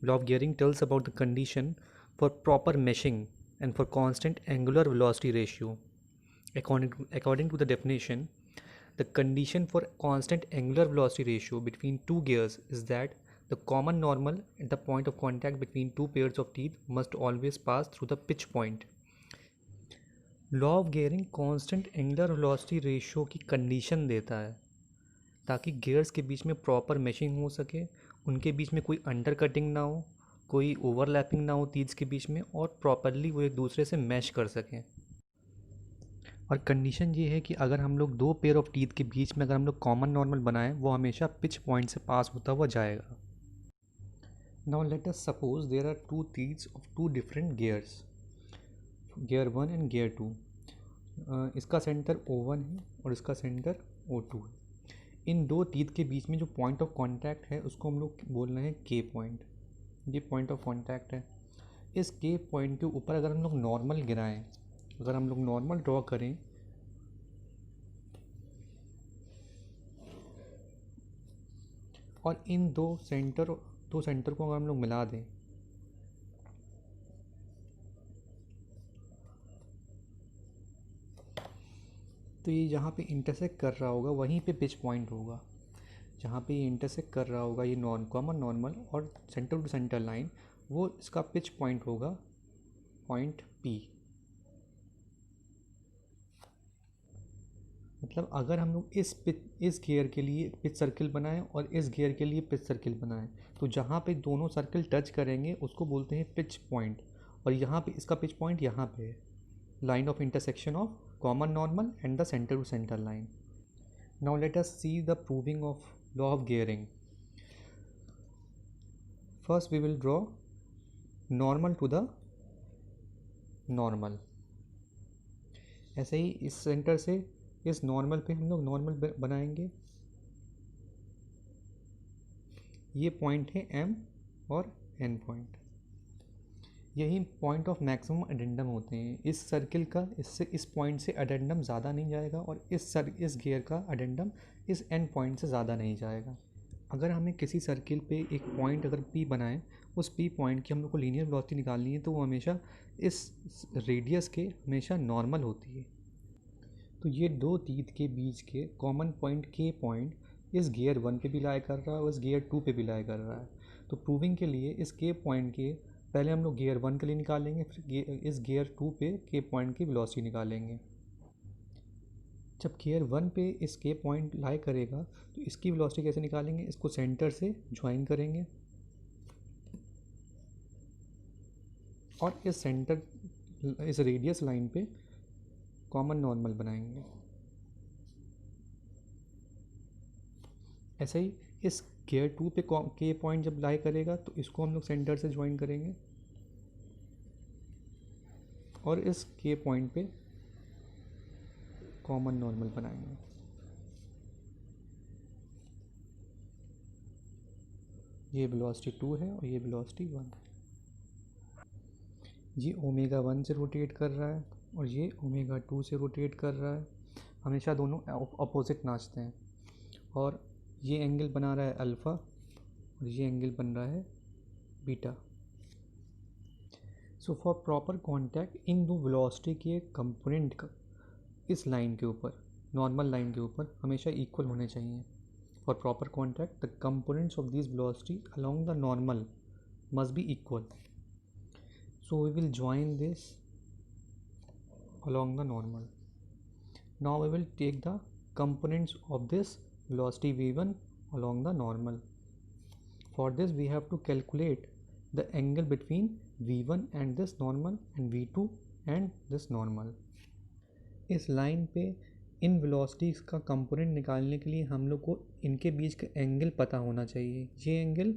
Law of gearing tells about the condition for proper meshing and for constant angular velocity ratio. According to the definition, the condition for constant angular velocity ratio between two gears is that the common normal at the point of contact between two pairs of teeth must always pass through the pitch point. Law of gearing constant angular velocity ratio की condition देता है ताकि gears के बीच में proper mashing हो सके, उनके बीच में कोई अंडर कटिंग ना हो, कोई ओवरलैपिंग ना हो टीथ्स के बीच में, और प्रॉपरली वो एक दूसरे से मैश कर सकें। और कंडीशन ये है कि अगर हम लोग दो पेयर ऑफ टीथ के बीच में अगर हम लोग कॉमन नॉर्मल बनाएं, वो हमेशा पिच पॉइंट से पास होता हुआ जाएगा। Now let us suppose there are two teeths of two different gears, gear 1 and gear 2। इसका सेंटर O1 है और इसका सेंटर O2 है। इन दो टीथ के बीच में जो पॉइंट ऑफ कांटेक्ट है उसको हम लोग बोल रहे हैं के पॉइंट। ये पॉइंट ऑफ कांटेक्ट है। इस के पॉइंट के ऊपर अगर हम लोग नॉर्मल गिराएं, अगर हम लोग नॉर्मल ड्रॉ करें और इन दो सेंटर को अगर हम लोग मिला दें, तो ये जहाँ पे इंटरसेक्ट कर रहा होगा वहीं पे पिच पॉइंट होगा। जहाँ पे ये इंटरसेक्ट कर रहा होगा ये कॉमन नॉर्मल और सेंटर टू सेंटर लाइन, वो इसका पिच पॉइंट होगा पॉइंट P। मतलब अगर हम लोग इस गियर के लिए पिच सर्किल बनाएं और इस गियर के लिए पिच सर्किल बनाएं, तो जहाँ पे दोनों सर्किल टच करेंगे उसको बोलते हैं पिच पॉइंट। और यहाँ पे इसका पिच पॉइंट यहाँ पे है, line of intersection of common normal and the center to center line. Now let us see the proving of law of gearing. First we will draw normal to the normal. ऐसे ही इस centre से इस normal पे हम लोग normal बनाएंगे। ये point है M और N पॉइंट। यही पॉइंट ऑफ मैक्सिमम अडेंडम होते हैं इस सर्किल का। इससे इस पॉइंट से अडेंडम ज़्यादा नहीं जाएगा और इस गियर का अडेंडम इस एंड पॉइंट से ज़्यादा नहीं जाएगा। अगर हमें किसी सर्किल पे एक पॉइंट अगर P बनाएं, उस P पॉइंट की हम लोग को लीनियर वेलोसिटी निकालनी है, तो वो हमेशा इस रेडियस के हमेशा नॉर्मल होती है। तो ये दो टीथ के बीच के कॉमन पॉइंट के पॉइंट इस गियर 1 पे भी लाई कर रहा है और इस गियर 2 पे भी लाई कर रहा है। तो प्रूविंग के लिए इस के पॉइंट के पहले हम लोग गियर 1 के लिए निकालेंगे, फिर इस गियर 2 पे के पॉइंट की वेलोसिटी निकालेंगे। जब गियर 1 पे इस के पॉइंट लाई करेगा तो इसकी वेलोसिटी कैसे निकालेंगे, इसको सेंटर से ज्वाइन करेंगे और इस रेडियस लाइन पे कॉमन नॉर्मल बनाएंगे। ऐसे ही इस गियर 2 पे के पॉइंट जब लाई करेगा तो इसको हम लोग सेंटर से ज्वाइन करेंगे और इस के पॉइंट पे कॉमन नॉर्मल बनाएंगे। ये वेलोसिटी 2 है और ये वेलोसिटी 1 है। ये ओमेगा 1 से रोटेट कर रहा है और ये ओमेगा 2 से रोटेट कर रहा है। हमेशा दोनों अपोजिट नाचते हैं। और ये एंगल बना रहा है अल्फ़ा और ये एंगल बन रहा है beta. So for proper contact इन दो वेलोसिटी के कंपोनेंट का इस लाइन के ऊपर, नॉर्मल लाइन के ऊपर हमेशा इक्वल होने चाहिए। For proper contact the components of this velocity along the normal must be equal. So we will join this along the normal. Now we will take the components of this velocity v1 along the normal. For this we have to calculate the angle between v1 and this normal and v2 and this normal. इस line पे इन velocities का component निकालने के लिए हम लोग को इनके बीच का एंगल पता होना चाहिए, ये एंगल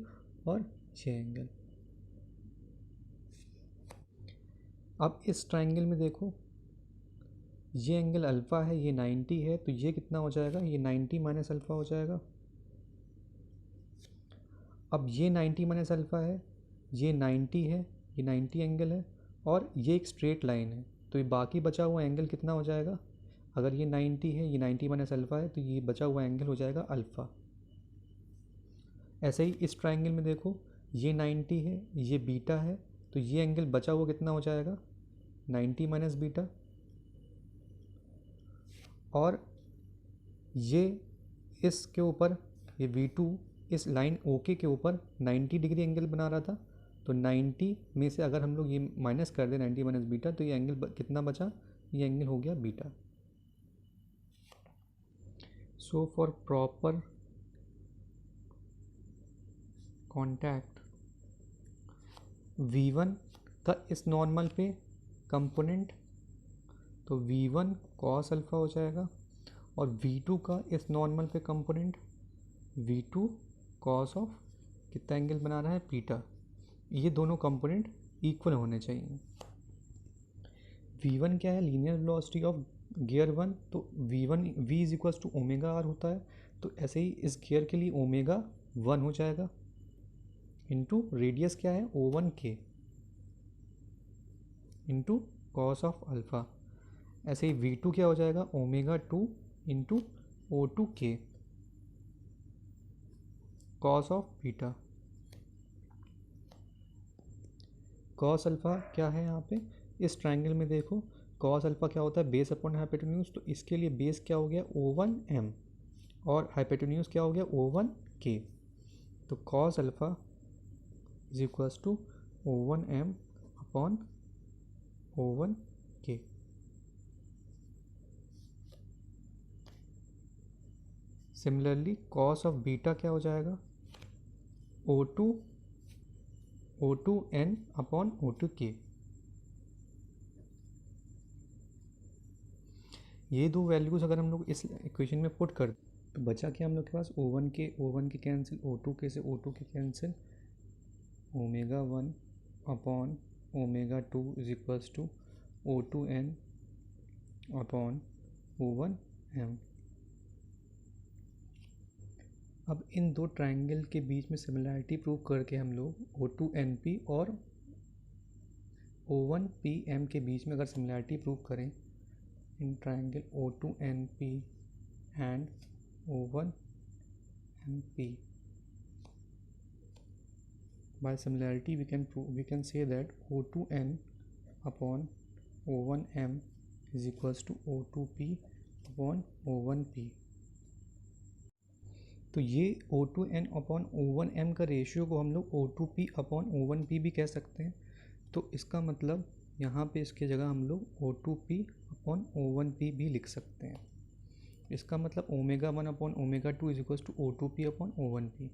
और ये एंगल। अब इस ट्राइंगल में देखो, ये एंगल अल्फ़ा है, ये 90 है, तो ये कितना हो जाएगा, ये 90 माइनस अल्फ़ा हो जाएगा। अब ये 90 माइनस अल्फ़ा है, ये 90 है, ये 90 एंगल है और ये एक स्ट्रेट लाइन है, तो ये बाकी बचा हुआ एंगल कितना हो जाएगा। अगर ये 90 है, ये 90 माइनस अल्फ़ा है, तो ये बचा हुआ एंगल हो जाएगा अल्फ़ा। ऐसे ही इस ट्राइंगल में देखो, ये 90 है, ये बीटा है, तो ये एंगल बचा हुआ कितना हो जाएगा 90 माइनस बीटा। और ये इसके ऊपर ये V2 इस लाइन ओके के ऊपर 90 डिग्री एंगल बना रहा था, तो 90 में से अगर हम लोग ये माइनस कर दें 90 माइनस बीटा, तो ये एंगल कितना बचा, ये एंगल हो गया beta. So for proper contact V1 का इस नॉर्मल पे कंपोनेंट, तो V1 कॉस अल्फ़ा हो जाएगा, और V2 का इस नॉर्मल पे कंपोनेंट V2 कॉस ऑफ कितना एंगल बना रहा है बीटा। ये दोनों कंपोनेंट इक्वल होने चाहिए। V1 क्या है, लीनियर वेलोसिटी ऑफ गियर 1, तो V is equals to omega R होता है, तो ऐसे ही इस गियर के लिए ओमेगा 1 हो जाएगा, इंटू रेडियस क्या है O1K into cos of alpha. ऐसे ही V2 क्या हो जाएगा omega 2 into O2K cos of beta. Cos alpha क्या है यहाँ पे, इस ट्रायंगल में देखो कॉस अल्फ़ा क्या होता है बेस अपॉन हाइपोटेन्यूज, तो इसके लिए बेस क्या हो गया O1M और हाइपोटेन्यूज क्या हो गया O1K, तो cos alpha is equals to O1M upon O1K। Similarly cos of beta क्या हो जाएगा O2N अपॉन O2K। ये दो वैल्यूज़ अगर हम लोग इस इक्वेशन में पुट कर तो बचा क्या हम लोग के पास O1K कैंसिल, O2K से O2K cancel, omega 1 upon omega 2 is equals to O2N upon O1M। अब इन दो ट्रायंगल के बीच में सिमिलैरिटी प्रूव करके हम लोग O2NP और O1PM के बीच में अगर सिमिलैरिटी प्रूव करें in triangle O2NP and O1MP, by similarity we can say that O2N upon O1M is equals to O2P upon O1P। तो ये O2N अपॉन O1M का रेशियो को हम लोग O2P अपॉन O1P भी कह सकते हैं, तो इसका मतलब यहाँ पे इसके जगह हम लोग O2P अपॉन O1P भी लिख सकते हैं। इसका मतलब omega 1 upon omega 2 is equals to O2P upon O1P।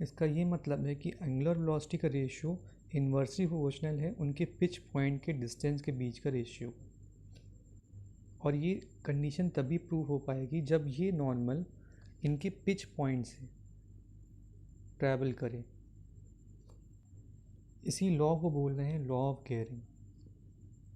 इसका ये मतलब है कि एंगुलर वेलोसिटी का रेशियो इन्वर्सली प्रोपोर्शनल है उनके पिच पॉइंट के डिस्टेंस के बीच का रेशियो, और ये कंडीशन तभी प्रूव हो पाएगी जब ये नॉर्मल इनके पिच पॉइंट से ट्रैवल करे। इसी लॉ को बोल रहे हैं लॉ ऑफ गियरिंग।